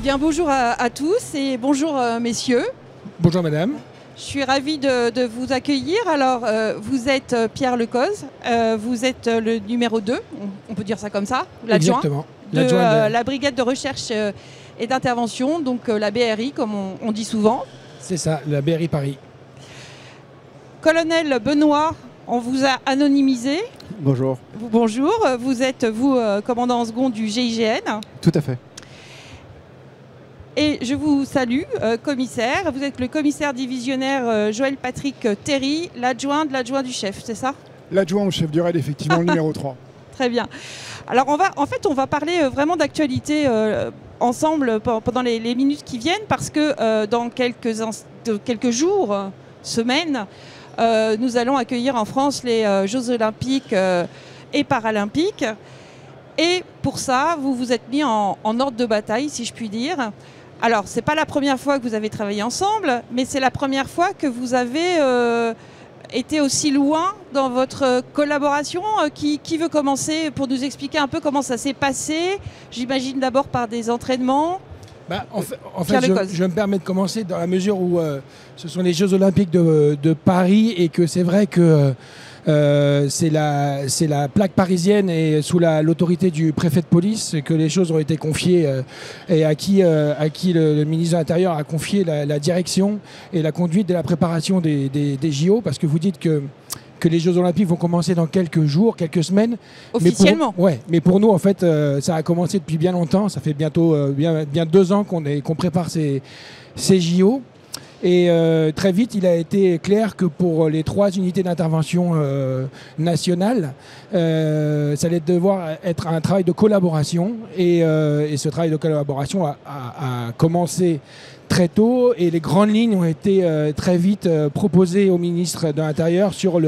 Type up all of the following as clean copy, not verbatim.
bien, bonjour à tous et bonjour messieurs. Bonjour madame. Je suis ravie de vous accueillir. Alors, vous êtes Pierre Lecoz, vous êtes le numéro 2, on peut dire ça comme ça, l'adjoint de la brigade de recherche et d'intervention, donc la BRI comme on dit souvent. C'est ça, la BRI Paris. Colonel Benoît, on vous a anonymisé. Bonjour. Bonjour, vous êtes commandant en second du GIGN. Tout à fait. Et je vous salue, commissaire. Vous êtes le commissaire divisionnaire Joël Patrick Terry, l'adjoint de l'adjoint du chef, c'est ça? L'adjoint au chef du raid, effectivement, le numéro 3. Très bien. Alors, on va parler vraiment d'actualité ensemble pendant les minutes qui viennent, parce que dans quelques jours, semaines, nous allons accueillir en France les Jeux Olympiques et Paralympiques. Et pour ça, vous vous êtes mis en ordre de bataille, si je puis dire. Alors, ce n'est pas la première fois que vous avez travaillé ensemble, mais c'est la première fois que vous avez été aussi loin dans votre collaboration. Qui veut commencer pour nous expliquer un peu comment ça s'est passé? J'imagine d'abord par des entraînements. En fait je me permets de commencer dans la mesure où ce sont les Jeux Olympiques de Paris et que c'est vrai que c'est la plaque parisienne et sous l'autorité du préfet de police que les choses ont été confiées et à qui le ministre de l'Intérieur a confié la direction et la conduite de la préparation des JO, parce que vous dites que les Jeux Olympiques vont commencer dans quelques jours, quelques semaines. Officiellement. Mais pour nous, en fait, ça a commencé depuis bien longtemps. Ça fait bientôt bien 2 ans qu'on prépare ces JO. Et très vite, il a été clair que pour les 3 unités d'intervention nationales, ça allait devoir être un travail de collaboration. Et ce travail de collaboration a commencé très tôt, et les grandes lignes ont été très vite proposées au ministre de l'Intérieur sur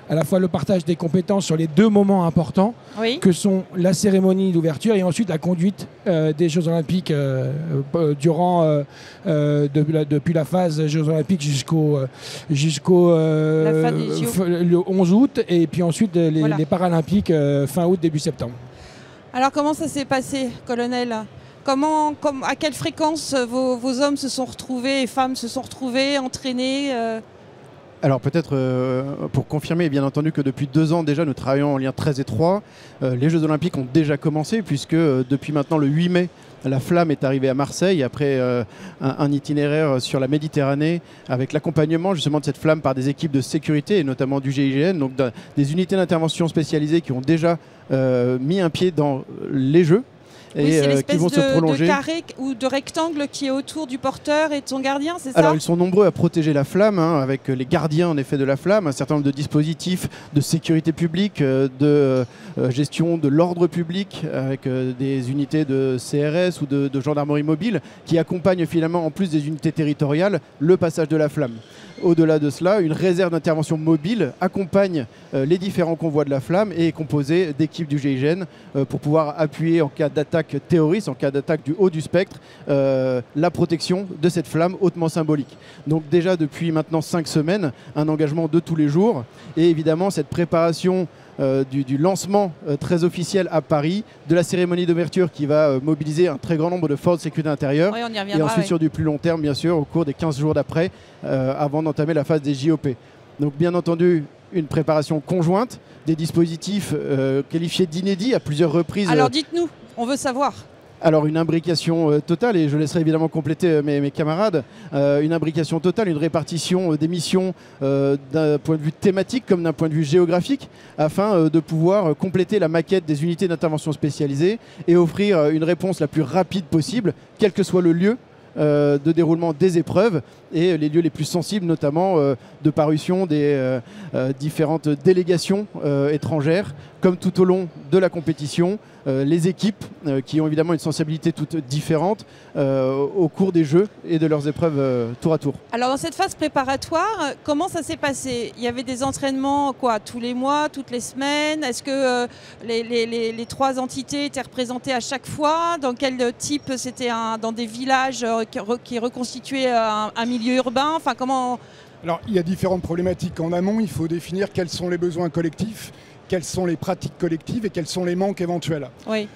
à la fois le partage des compétences sur les 2 moments importants, oui, que sont la cérémonie d'ouverture et ensuite la conduite des Jeux Olympiques depuis la phase Jeux Olympiques jusqu'au le 11 août, et puis ensuite les Paralympiques fin août, début septembre. Alors comment ça s'est passé, colonel ? À quelle fréquence vos hommes se sont retrouvés et femmes se sont retrouvés, entraînés Alors peut-être pour confirmer, bien entendu, que depuis 2 ans déjà, nous travaillons en lien très étroit. Les Jeux Olympiques ont déjà commencé, puisque depuis maintenant le 8 mai, la flamme est arrivée à Marseille après un itinéraire sur la Méditerranée, avec l'accompagnement justement de cette flamme par des équipes de sécurité et notamment du GIGN, donc des unités d'intervention spécialisées qui ont déjà mis un pied dans les Jeux. Oui, c'est l'espèce de carré ou de rectangle qui est autour du porteur et de son gardien, c'est ça? Alors ils sont nombreux à protéger la flamme, avec les gardiens en effet de la flamme, un certain nombre de dispositifs de sécurité publique, de gestion de l'ordre public, avec des unités de CRS ou de gendarmerie mobile qui accompagnent finalement, en plus des unités territoriales, le passage de la flamme. Au-delà de cela, une réserve d'intervention mobile accompagne les différents convois de la flamme et est composée d'équipes du GIGN pour pouvoir appuyer en cas d'attaque terroriste, en cas d'attaque du haut du spectre, la protection de cette flamme hautement symbolique. Donc déjà depuis maintenant 5 semaines, un engagement de tous les jours, et évidemment cette préparation du lancement très officiel à Paris, de la cérémonie d'ouverture qui va mobiliser un très grand nombre de forces de sécurité intérieure, oui, on y reviendra, et ensuite sur du plus long terme bien sûr au cours des 15 jours d'après, avant d'entamer la phase des JOP. Donc bien entendu une préparation conjointe, des dispositifs qualifiés d'inédits à plusieurs reprises. Alors dites-nous, on veut savoir. Alors une imbrication totale, et je laisserai évidemment compléter mes camarades, une imbrication totale, une répartition des missions d'un point de vue thématique comme d'un point de vue géographique, afin de pouvoir compléter la maquette des unités d'intervention spécialisées et offrir une réponse la plus rapide possible, quel que soit le lieu de déroulement des épreuves et les lieux les plus sensibles, notamment de parution des différentes délégations étrangères, comme tout au long de la compétition, les équipes qui ont évidemment une sensibilité toute différente au cours des Jeux et de leurs épreuves tour à tour. Alors dans cette phase préparatoire, comment ça s'est passé? Il y avait des entraînements tous les mois, toutes les semaines? Est-ce que les 3 entités étaient représentées à chaque fois? Dans quel type? C'était dans des villages qui reconstituaient un milieu urbain? Alors il y a différentes problématiques en amont. Il faut définir quels sont les besoins collectifs quelles sont les pratiques collectives et quels sont les manques éventuels. Oui.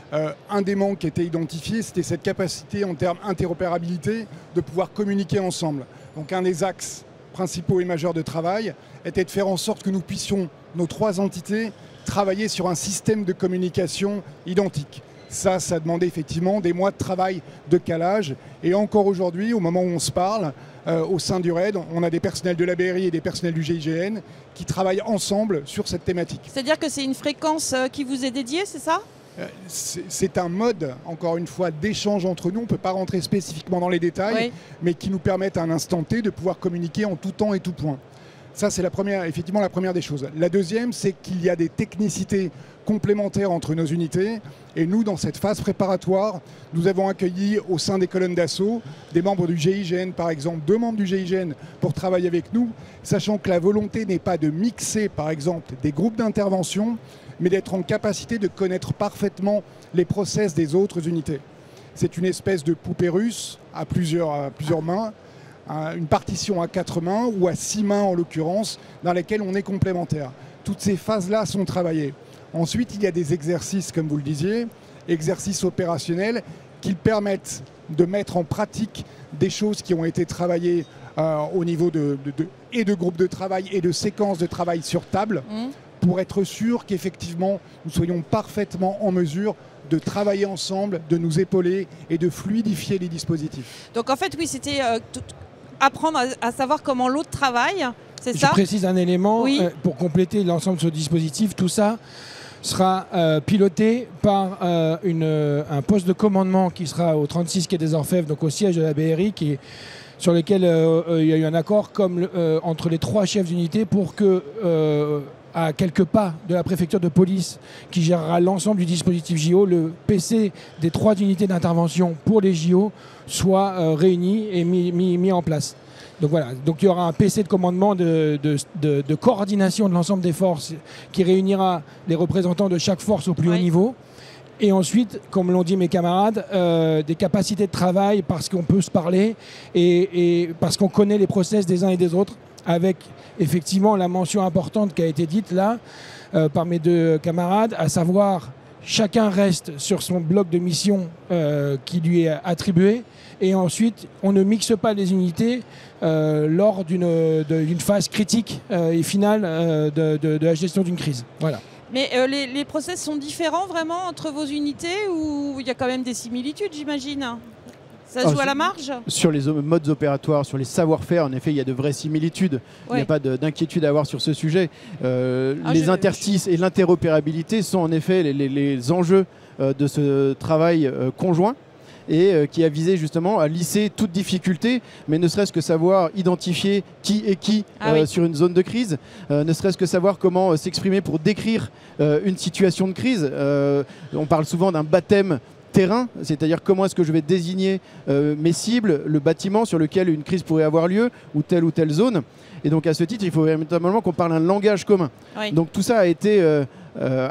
Un des manques qui était identifié, c'était cette capacité en termes d'interopérabilité de pouvoir communiquer ensemble. Donc un des axes principaux et majeurs de travail était de faire en sorte que nous puissions, nos 3 entités, travailler sur un système de communication identique. Ça demandait effectivement des mois de travail de calage. Et encore aujourd'hui, au moment où on se parle, au sein du RAID, on a des personnels de la BRI et des personnels du GIGN qui travaillent ensemble sur cette thématique. C'est-à-dire que c'est une fréquence qui vous est dédiée, c'est ça ? C'est un mode, encore une fois, d'échange entre nous. On ne peut pas rentrer spécifiquement dans les détails, mais qui nous permettent à un instant T de pouvoir communiquer en tout temps et tout point. Ça, c'est effectivement la première des choses. La deuxième, c'est qu'il y a des technicités complémentaires entre nos unités. Et nous, dans cette phase préparatoire, nous avons accueilli au sein des colonnes d'assaut des membres du GIGN, par exemple, 2 membres du GIGN pour travailler avec nous, sachant que la volonté n'est pas de mixer, par exemple, des groupes d'intervention, mais d'être en capacité de connaître parfaitement les process des autres unités. C'est une espèce de poupée russe à plusieurs mains, une partition à 4 mains ou à 6 mains en l'occurrence, dans laquelle on est complémentaires. Toutes ces phases-là sont travaillées. Ensuite, il y a des exercices, comme vous le disiez, exercices opérationnels qui permettent de mettre en pratique des choses qui ont été travaillées au niveau de groupes de travail et de séquences de travail sur table, pour être sûr qu'effectivement, nous soyons parfaitement en mesure de travailler ensemble, de nous épauler et de fluidifier les dispositifs. Donc en fait, oui, c'était apprendre à savoir comment l'autre travaille, c'est ça ? Je précise un élément, oui. Pour compléter l'ensemble de ce dispositif, tout ça sera piloté par un poste de commandement qui sera au 36 quai des Orfèvres, donc au siège de la BRI, sur lequel il y a eu un accord entre les 3 chefs d'unité pour que, à quelques pas de la préfecture de police qui gérera l'ensemble du dispositif JO, le PC des 3 unités d'intervention pour les JO soit réuni et mis en place. Donc voilà, donc il y aura un PC de commandement de coordination de l'ensemble des forces qui réunira les représentants de chaque force au plus haut niveau. Et ensuite, comme l'ont dit mes camarades, des capacités de travail parce qu'on peut se parler et parce qu'on connaît les process des uns et des autres, avec effectivement la mention importante qui a été dite là par mes 2 camarades, à savoir chacun reste sur son bloc de mission qui lui est attribué. Et ensuite, on ne mixe pas les unités lors d'une phase critique et finale de la gestion d'une crise. Voilà. Mais les process sont différents vraiment entre vos unités ou il y a quand même des similitudes, j'imagine ? Ça se joue à la marge ? Sur les modes opératoires, sur les savoir-faire, en effet, il y a de vraies similitudes. Il n'y a pas d'inquiétude à avoir sur ce sujet. Les interstices et l'interopérabilité sont en effet les enjeux de ce travail conjoint, et qui a visé justement à lisser toute difficulté, mais ne serait-ce que savoir identifier qui est qui sur une zone de crise, ne serait-ce que savoir comment s'exprimer pour décrire une situation de crise. On parle souvent d'un baptême terrain, c'est-à-dire comment est-ce que je vais désigner mes cibles, le bâtiment sur lequel une crise pourrait avoir lieu, ou telle zone. Et donc à ce titre, il faut véritablement qu'on parle un langage commun. Donc tout ça a été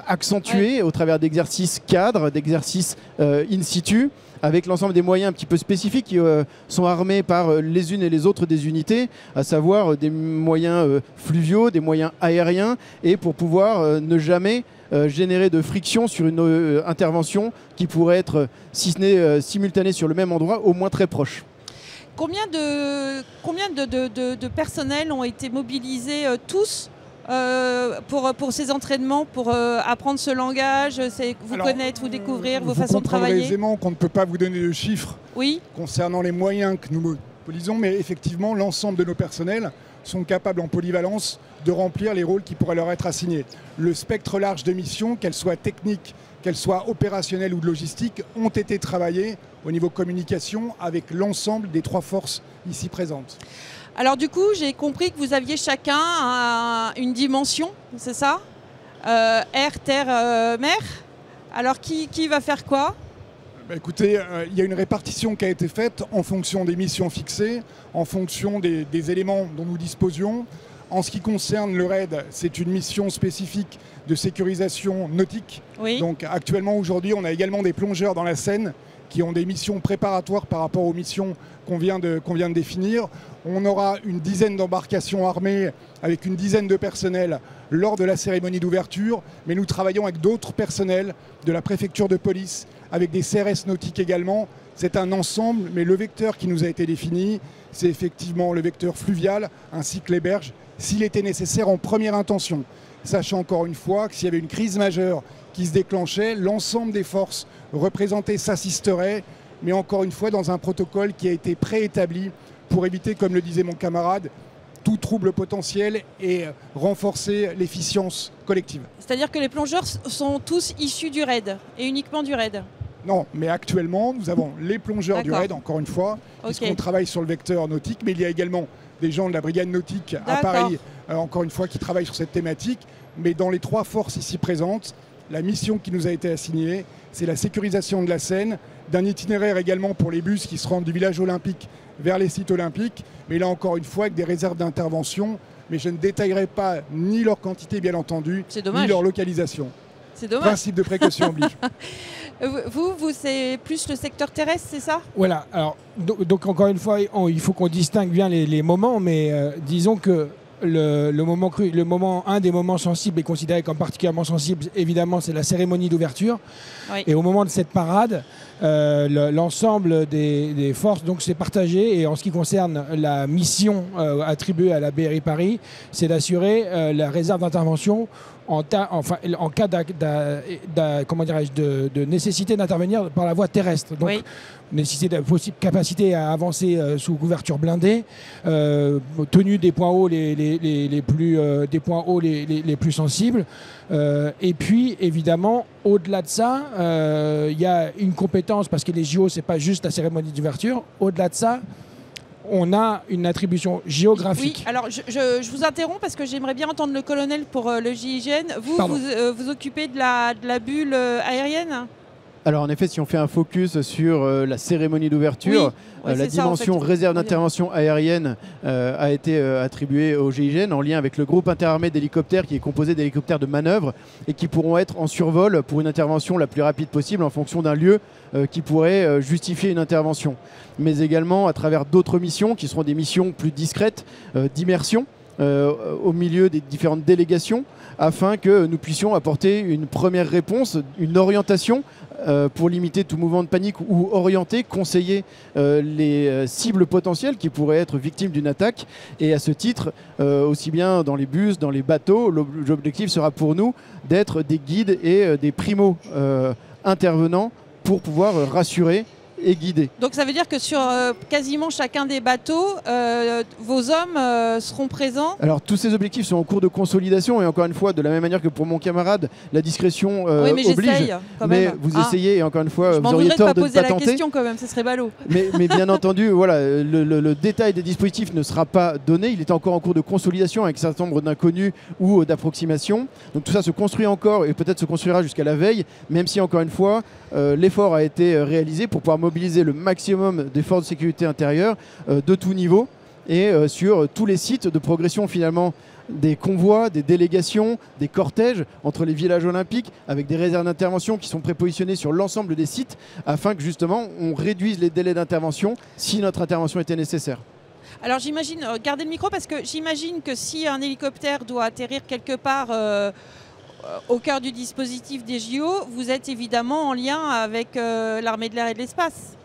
accentué au travers d'exercices cadres, d'exercices in situ, avec l'ensemble des moyens un petit peu spécifiques qui sont armés par les unes et les autres des unités, à savoir des moyens fluviaux, des moyens aériens, et pour pouvoir ne jamais générer de friction sur une intervention qui pourrait être, si ce n'est simultanée sur le même endroit, au moins très proche. Combien de personnels ont été mobilisés tous pour ces entraînements, pour apprendre ce langage, connaître, vous découvrir, vos façons de travailler ? Vous comprendrez aisément qu'on ne peut pas vous donner de chiffres concernant les moyens que nous mobilisons, mais effectivement, l'ensemble de nos personnels sont capables en polyvalence de remplir les rôles qui pourraient leur être assignés. Le spectre large de missions, qu'elles soient techniques, qu'elles soient opérationnelles ou de logistique, ont été travaillées au niveau communication avec l'ensemble des 3 forces ici présentes. Alors du coup, j'ai compris que vous aviez chacun une dimension, c'est ça ? Air, terre, mer. Alors qui va faire quoi ? Écoutez, il y a une répartition qui a été faite en fonction des missions fixées, en fonction des éléments dont nous disposions, En ce qui concerne le RAID, c'est une mission spécifique de sécurisation nautique. Oui. Donc actuellement, aujourd'hui, on a également des plongeurs dans la Seine qui ont des missions préparatoires par rapport aux missions qu'on vient de définir. On aura une dizaine d'embarcations armées avec une dizaine de personnels lors de la cérémonie d'ouverture, mais nous travaillons avec d'autres personnels de la préfecture de police, avec des CRS nautiques également. C'est un ensemble, mais le vecteur qui nous a été défini, c'est effectivement le vecteur fluvial ainsi que les berges, s'il était nécessaire en première intention. Sachant encore une fois que s'il y avait une crise majeure qui se déclenchait, l'ensemble des forces représentées s'assisteraient, mais encore une fois dans un protocole qui a été préétabli pour éviter, comme le disait mon camarade, tout trouble potentiel et renforcer l'efficience collective. C'est-à-dire que les plongeurs sont tous issus du RAID et uniquement du RAID? Non, mais actuellement, nous avons les plongeurs du RAID, encore une fois, puisqu'on travaille sur le vecteur nautique, mais il y a également des gens de la brigade nautique à Paris, encore une fois, qui travaillent sur cette thématique. Mais dans les 3 forces ici présentes, la mission qui nous a été assignée, c'est la sécurisation de la Seine, d'un itinéraire également pour les bus qui se rendent du village olympique vers les sites olympiques, mais là encore une fois avec des réserves d'intervention, mais je ne détaillerai pas ni leur quantité bien entendu, ni leur localisation. C'est dommage. Principe de précaution oblige. Vous c'est plus le secteur terrestre, c'est ça? Voilà, alors donc encore une fois, il faut qu'on distingue bien les moments, mais disons que un des moments sensibles est considéré comme particulièrement sensible, évidemment, c'est la cérémonie d'ouverture. Oui. Et au moment de cette parade, l'ensemble des forces donc s'est partagé. Et en ce qui concerne la mission attribuée à la BRI Paris, c'est d'assurer la réserve d'intervention en cas de nécessité d'intervenir par la voie terrestre. Donc, capacité à avancer sous couverture blindée, tenue des points hauts les plus sensibles. Et puis, évidemment, au-delà de ça, il y a une compétence, parce que les JO, ce n'est pas juste la cérémonie d'ouverture. Au-delà de ça, on a une attribution géographique. Oui, alors je vous interromps parce que j'aimerais bien entendre le colonel pour le GIGN. Vous occupez de la bulle aérienne? Alors en effet, si on fait un focus sur la cérémonie d'ouverture, la dimension réserve d'intervention aérienne a été attribuée au GIGN en lien avec le groupe interarmé d'hélicoptères qui est composé d'hélicoptères de manœuvre et qui pourront être en survol pour une intervention la plus rapide possible en fonction d'un lieu qui pourrait justifier une intervention. Mais également à travers d'autres missions qui seront des missions plus discrètes d'immersion au milieu des différentes délégations afin que nous puissions apporter une première réponse, une orientation pour limiter tout mouvement de panique ou orienter, conseiller les cibles potentielles qui pourraient être victimes d'une attaque. Et à ce titre, aussi bien dans les bus, dans les bateaux, l'objectif sera pour nous d'être des guides et des primo-intervenants pour pouvoir rassurer et guider. Donc ça veut dire que sur quasiment chacun des bateaux, vos hommes seront présents? Alors tous ces objectifs sont en cours de consolidation et encore une fois, de la même manière que pour mon camarade, la discrétion oblige. Mais vous essayez et encore une fois, vous auriez tort de ne pas tenter. Je m'en voudrais de pas poser la question quand même, ce serait ballot. Mais bien entendu, voilà, le détail des dispositifs ne sera pas donné. Il est encore en cours de consolidation avec un certain nombre d'inconnus ou d'approximations. Donc tout ça se construit encore et peut-être se construira jusqu'à la veille, même si encore une fois, l'effort a été réalisé pour pouvoir mobiliser le maximum des forces de sécurité intérieure de tout niveau et sur tous les sites de progression finalement des convois, des délégations, des cortèges entre les villages olympiques avec des réserves d'intervention qui sont prépositionnées sur l'ensemble des sites afin que justement on réduise les délais d'intervention si notre intervention était nécessaire. Alors j'imagine, gardez le micro parce que j'imagine que si un hélicoptère doit atterrir quelque part au cœur du dispositif des JO, vous êtes évidemment en lien avec l'armée de l'air et de l'espace.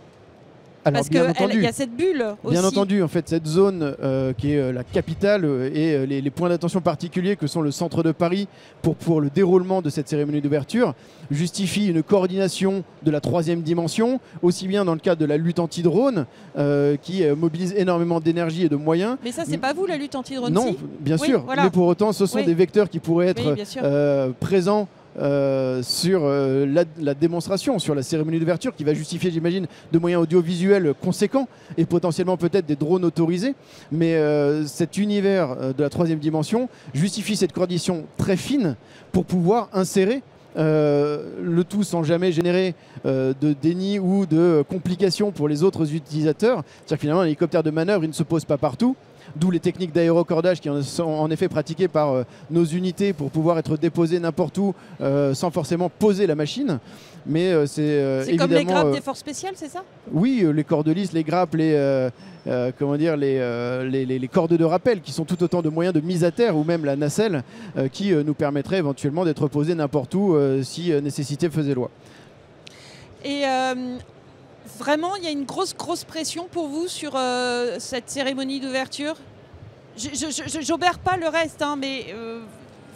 Parce qu'il y a cette bulle aussi. Bien entendu, en fait, cette zone qui est la capitale et les points d'attention particuliers que sont le centre de Paris pour le déroulement de cette cérémonie d'ouverture justifie une coordination de la 3e dimension, aussi bien dans le cadre de la lutte anti-drone qui mobilise énormément d'énergie et de moyens. Mais ça, c'est pas vous, la lutte anti-drone? Non, bien sûr. Voilà. Mais pour autant, ce sont des vecteurs qui pourraient être présents sur la démonstration, sur la cérémonie d'ouverture qui va justifier, j'imagine, de moyens audiovisuels conséquents et potentiellement peut-être des drones autorisés. Mais cet univers de la 3e dimension justifie cette coordination très fine pour pouvoir insérer le tout sans jamais générer de déni ou de complications pour les autres utilisateurs. C'est-à-dire que finalement, un hélicoptère de manœuvre, il ne se pose pas partout. d'où les techniques d'aérocordage qui sont en effet pratiquées par nos unités pour pouvoir être déposées n'importe où sans forcément poser la machine. Mais c'est comme les grappes des forces spéciales, c'est ça? Oui, les cordes lisses, les grappes, les cordes de rappel qui sont tout autant de moyens de mise à terre, ou même la nacelle qui nous permettrait éventuellement d'être posé n'importe où si nécessité faisait loi. Et vraiment, il y a une grosse pression pour vous sur cette cérémonie d'ouverture. J'obère pas le reste, hein, mais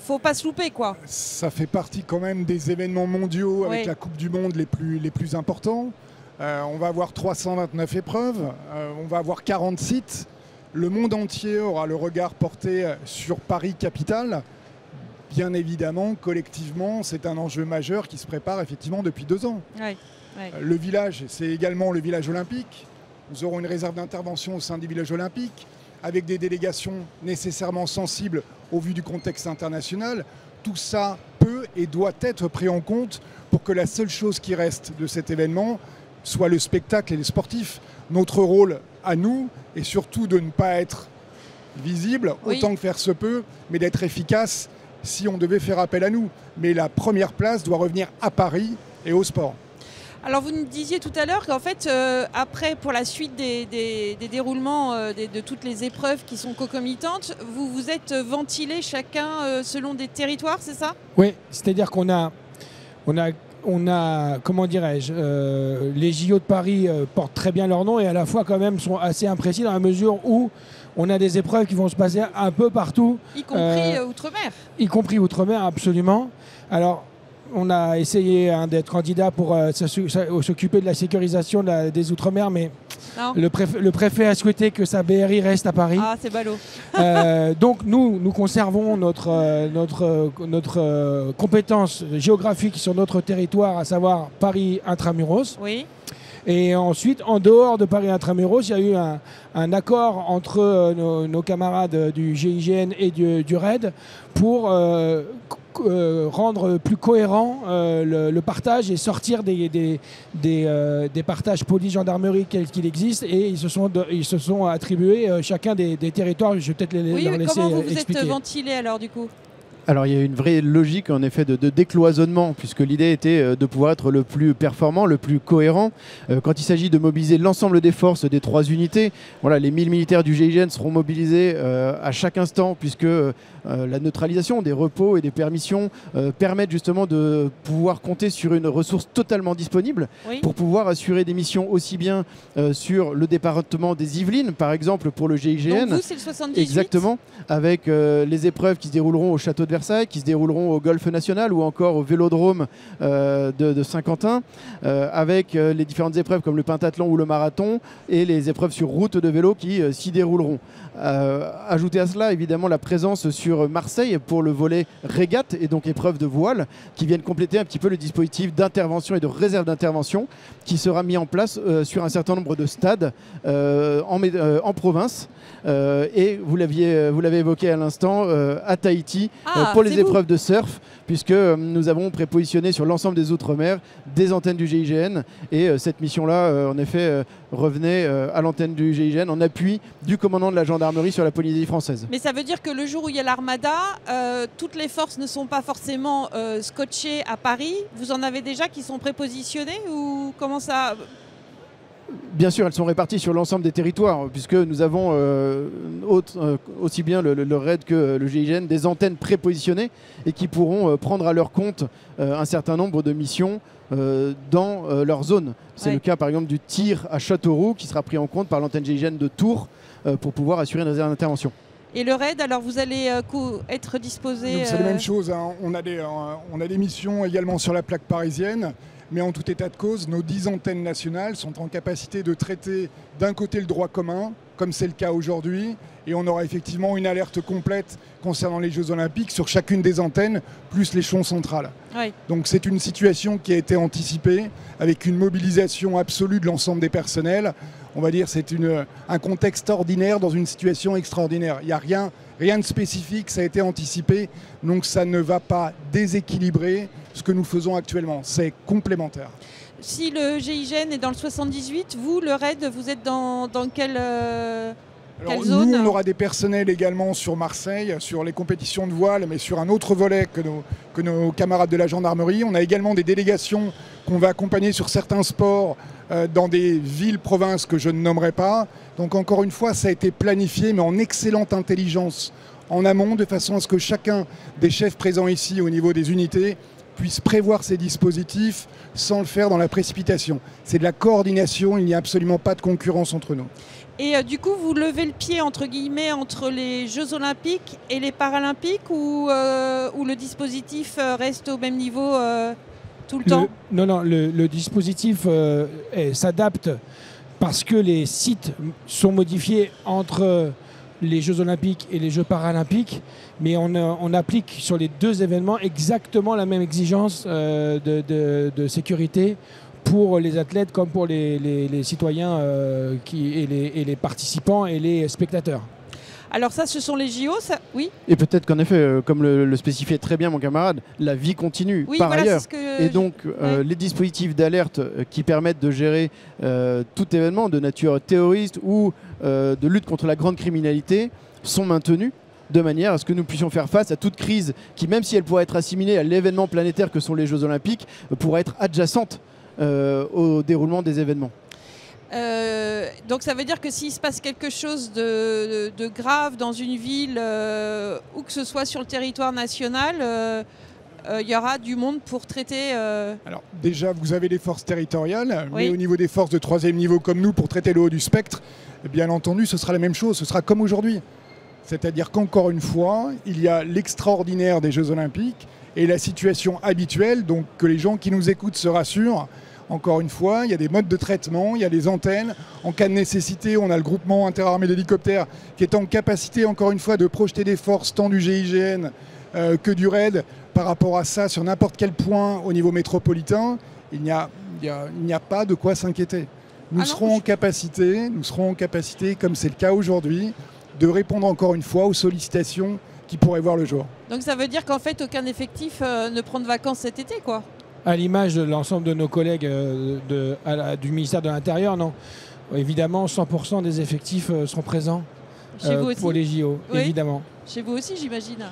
faut pas se louper, quoi. Ça fait partie quand même des événements mondiaux avec la Coupe du Monde les plus importants. On va avoir 329 épreuves, on va avoir 40 sites. Le monde entier aura le regard porté sur Paris-Capitale. Bien évidemment, collectivement, c'est un enjeu majeur qui se prépare effectivement depuis 2 ans. Le village, c'est également le village olympique. Nous aurons une réserve d'intervention au sein du village olympique, avec des délégations nécessairement sensibles au vu du contexte international. Tout ça peut et doit être pris en compte pour que la seule chose qui reste de cet événement soit le spectacle et les sportifs. Notre rôle à nous est surtout de ne pas être visible autant que faire se peut, mais d'être efficace si on devait faire appel à nous. Mais la première place doit revenir à Paris et au sport. Alors vous nous disiez tout à l'heure qu'en fait, après, pour la suite des déroulements de toutes les épreuves qui sont concomitantes, vous vous êtes ventilés chacun selon des territoires, c'est ça? Oui, c'est-à-dire qu'on a, comment dirais-je, les JO de Paris portent très bien leur nom et à la fois quand même sont assez imprécis dans la mesure où on a des épreuves qui vont se passer un peu partout. Y compris Outre-mer. Y compris Outre-mer, absolument. Alors, on a essayé d'être candidat pour s'occuper de la sécurisation des Outre-mer, mais le préfet a souhaité que sa BRI reste à Paris. Ah, c'est ballot. Donc nous conservons notre compétence géographique sur notre territoire, à savoir Paris intramuros. Oui. Et ensuite, en dehors de Paris intramuros, il y a eu un accord entre nos camarades du GIGN et du RAID pour rendre plus cohérent le partage et sortir des partages police-gendarmerie qu'il existe, et ils se sont attribués chacun des territoires. Je vais peut-être leur laisser expliquer. Comment vous êtes ventilés alors du coup? Alors il y a une vraie logique en effet de décloisonnement, puisque l'idée était de pouvoir être le plus performant, le plus cohérent. Quand il s'agit de mobiliser l'ensemble des forces des 3 unités, voilà, les 1000 militaires du GIGN seront mobilisés à chaque instant, puisque la neutralisation des repos et des permissions permettent justement de pouvoir compter sur une ressource totalement disponible pour pouvoir assurer des missions aussi bien sur le département des Yvelines, par exemple pour le GIGN. Donc vous, c'est le 78 ? Exactement, avec les épreuves qui se dérouleront au château de Versailles, qui se dérouleront au Golfe National ou encore au Vélodrome de Saint-Quentin, avec les différentes épreuves comme le pentathlon ou le marathon et les épreuves sur route de vélo qui s'y dérouleront. Ajouter à cela évidemment la présence sur Marseille pour le volet régate et donc épreuve de voile, qui viennent compléter un petit peu le dispositif d'intervention et de réserve d'intervention qui sera mis en place sur un certain nombre de stades en province, et vous l'avez évoqué à l'instant, à Tahiti pour les épreuves de surf, puisque nous avons prépositionné sur l'ensemble des Outre-mer des antennes du GIGN, et cette mission-là en effet revenait à l'antenne du GIGN en appui du commandant de la gendarmerie sur la Polynésie française. Mais ça veut dire que le jour où il y a l'armada, toutes les forces ne sont pas forcément scotchées à Paris. Vous en avez déjà qui sont prépositionnées, ou comment ça? Bien sûr, elles sont réparties sur l'ensemble des territoires, puisque nous avons aussi bien le RAID que le GIGN des antennes prépositionnées et qui pourront prendre à leur compte un certain nombre de missions dans leur zone. C'est le cas par exemple du tir à Châteauroux qui sera pris en compte par l'antenne GIGN de Tours pour pouvoir assurer une réserve d'intervention. Et le RAID, alors vous allez être disposé... C'est la même chose, hein. On a des missions également sur la plaque parisienne. Mais en tout état de cause, nos 10 antennes nationales sont en capacité de traiter d'un côté le droit commun, comme c'est le cas aujourd'hui, et on aura effectivement une alerte complète concernant les Jeux Olympiques sur chacune des antennes, plus l'échelon central. Oui. Donc c'est une situation qui a été anticipée, avec une mobilisation absolue de l'ensemble des personnels. On va dire que c'est un contexte ordinaire dans une situation extraordinaire. Il n'y a rien de spécifique, ça a été anticipé, donc ça ne va pas déséquilibrer ce que nous faisons actuellement. C'est complémentaire. Si le GIGN est dans le 78, vous, le RAID, vous êtes dans quel... Quelle Nous, zone? on aura des personnels également sur Marseille, sur les compétitions de voile, mais sur un autre volet que nos camarades de la gendarmerie. On a également des délégations qu'on va accompagner sur certains sports dans des villes, provinces que je ne nommerai pas. Donc encore une fois, ça a été planifié, mais en excellente intelligence en amont, de façon à ce que chacun des chefs présents ici au niveau des unités puisse prévoir ces dispositifs sans le faire dans la précipitation. C'est de la coordination, il n'y a absolument pas de concurrence entre nous. Et du coup, vous levez le pied, entre guillemets, entre les Jeux Olympiques et les Paralympiques ou le dispositif reste au même niveau tout le temps? Non, le dispositif s'adapte parce que les sites sont modifiés entre les Jeux Olympiques et les Jeux Paralympiques, mais on applique sur les deux événements exactement la même exigence de sécurité pour les athlètes comme pour les citoyens et les participants et les spectateurs. Alors ça, ce sont les JO, ça, oui. Et peut-être qu'en effet, comme le spécifiait très bien mon camarade, la vie continue Oui, par voilà, ailleurs. c'est ce que Et donc, ouais. les dispositifs d'alerte qui permettent de gérer tout événement de nature terroriste ou de lutte contre la grande criminalité sont maintenus de manière à ce que nous puissions faire face à toute crise qui, même si elle pourrait être assimilée à l'événement planétaire que sont les Jeux Olympiques, pourrait être adjacente au déroulement des événements. Donc ça veut dire que s'il se passe quelque chose de grave dans une ville, ou que ce soit sur le territoire national, il y aura du monde pour traiter... Alors déjà, vous avez les forces territoriales, Oui. mais au niveau des forces de troisième niveau comme nous, pour traiter le haut du spectre, bien entendu, ce sera la même chose, ce sera comme aujourd'hui. C'est-à-dire qu'encore une fois, il y a l'extraordinaire des Jeux Olympiques et la situation habituelle, donc que les gens qui nous écoutent se rassurent. Encore une fois, il y a des modes de traitement, il y a des antennes. En cas de nécessité, on a le groupement interarmé d'hélicoptères qui est en capacité, encore une fois, de projeter des forces tant du GIGN que du RAID par rapport à ça sur n'importe quel point au niveau métropolitain. Il n'y a pas de quoi s'inquiéter. Nous serons en capacité, comme c'est le cas aujourd'hui, de répondre encore une fois aux sollicitations qui pourraient voir le jour. Donc ça veut dire qu'en fait, aucun effectif ne prend de vacances cet été, quoi. À l'image de l'ensemble de nos collègues du ministère de l'Intérieur, non. Évidemment, 100% des effectifs seront présents Chez vous aussi pour les JO, Oui. évidemment. Chez vous aussi, j'imagine.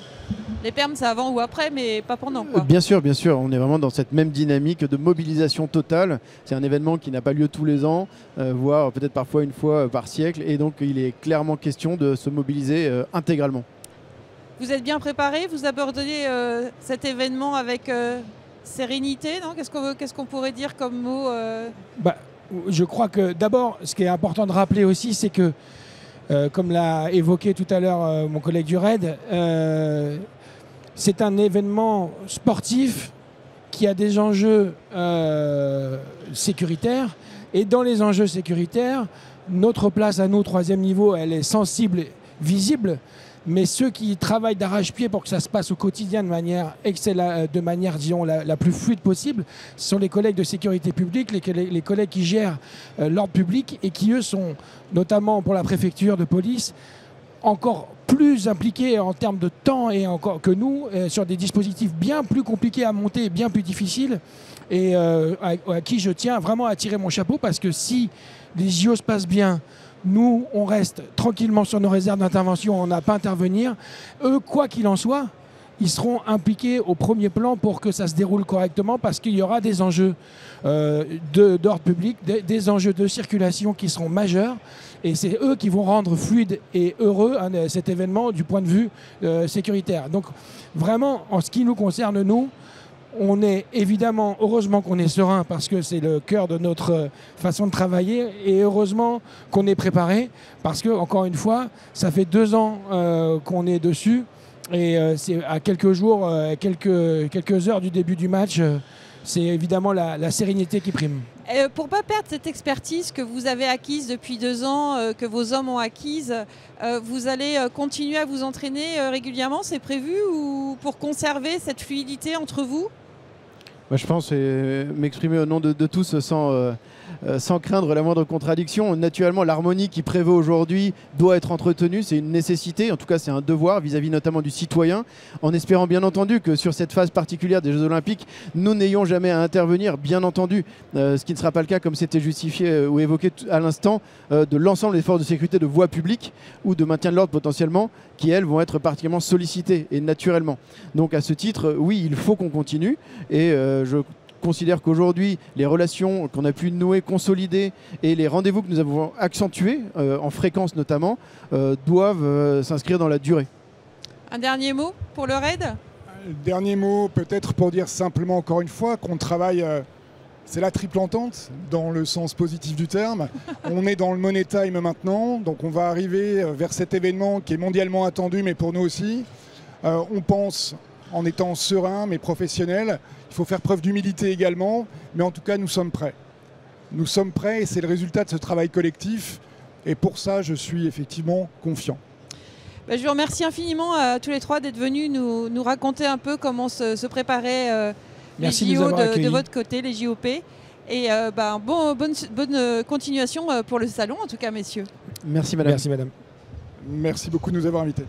Les permes, c'est avant ou après, mais pas pendant, quoi. Bien sûr, on est vraiment dans cette même dynamique de mobilisation totale. C'est un événement qui n'a pas lieu tous les ans, voire peut-être parfois une fois par siècle, et donc il est clairement question de se mobiliser intégralement. Vous êtes bien préparé? Vous abordez cet événement avec sérénité, non? Qu'est-ce qu'on pourrait dire comme mot Je crois que d'abord, ce qui est important de rappeler aussi, c'est que, comme l'a évoqué tout à l'heure mon collègue du RAID, c'est un événement sportif qui a des enjeux sécuritaires. Et dans les enjeux sécuritaires, notre place à nous, troisième niveau, elle est sensible, visible. Mais ceux qui travaillent d'arrache-pied pour que ça se passe au quotidien de manière disons, la plus fluide possible, ce sont les collègues de sécurité publique, les collègues qui gèrent l'ordre public et qui, eux, sont, notamment pour la préfecture de police, encore plus impliqués en termes de temps et encore que nous, sur des dispositifs bien plus compliqués à monter et bien plus difficiles, et à qui je tiens vraiment à tirer mon chapeau, parce que si les JO se passent bien, nous, on reste tranquillement sur nos réserves d'intervention, on n'a pas à intervenir. Eux, quoi qu'il en soit, ils seront impliqués au premier plan pour que ça se déroule correctement, parce qu'il y aura des enjeux d'ordre public, des enjeux de circulation qui seront majeurs. Et c'est eux qui vont rendre fluide et heureux cet événement du point de vue sécuritaire. Donc vraiment, en ce qui nous concerne, nous, on est évidemment, heureusement qu'on est serein, parce que c'est le cœur de notre façon de travailler, et heureusement qu'on est préparé, parce que, encore une fois, ça fait 2 ans qu'on est dessus, et c'est à quelques jours, quelques heures du début du match, c'est évidemment la sérénité qui prime. Pour ne pas perdre cette expertise que vous avez acquise depuis 2 ans, que vos hommes ont acquise, vous allez continuer à vous entraîner régulièrement, c'est prévu, ou pour conserver cette fluidité entre vous? Je pense m'exprimer au nom de tous sans craindre la moindre contradiction. Naturellement, l'harmonie qui prévaut aujourd'hui doit être entretenue. C'est une nécessité, en tout cas c'est un devoir vis-à-vis notamment du citoyen, en espérant bien entendu que sur cette phase particulière des Jeux Olympiques, nous n'ayons jamais à intervenir, bien entendu, ce qui ne sera pas le cas comme c'était justifié ou évoqué à l'instant, de l'ensemble des forces de sécurité de voie publique ou de maintien de l'ordre potentiellement, qui elles vont être particulièrement sollicitées et naturellement. Donc à ce titre, oui, il faut qu'on continue et je considère qu'aujourd'hui, les relations qu'on a pu nouer, consolider et les rendez-vous que nous avons accentués, en fréquence notamment, doivent s'inscrire dans la durée. Un dernier mot pour le RAID ? Dernier mot, peut-être pour dire simplement encore une fois qu'on travaille, c'est la triple entente dans le sens positif du terme. On est dans le money time maintenant, donc on va arriver vers cet événement qui est mondialement attendu, mais pour nous aussi. On pense en étant serein mais professionnel. Il faut faire preuve d'humilité également, mais en tout cas, nous sommes prêts. Nous sommes prêts et c'est le résultat de ce travail collectif. Et pour ça, je suis effectivement confiant. Je vous remercie infiniment à tous les trois d'être venus nous raconter un peu comment se préparaient les JO de votre côté, les JOP. Et bonne continuation pour le salon, en tout cas, messieurs. Merci, madame. Merci, madame. Merci beaucoup de nous avoir invités.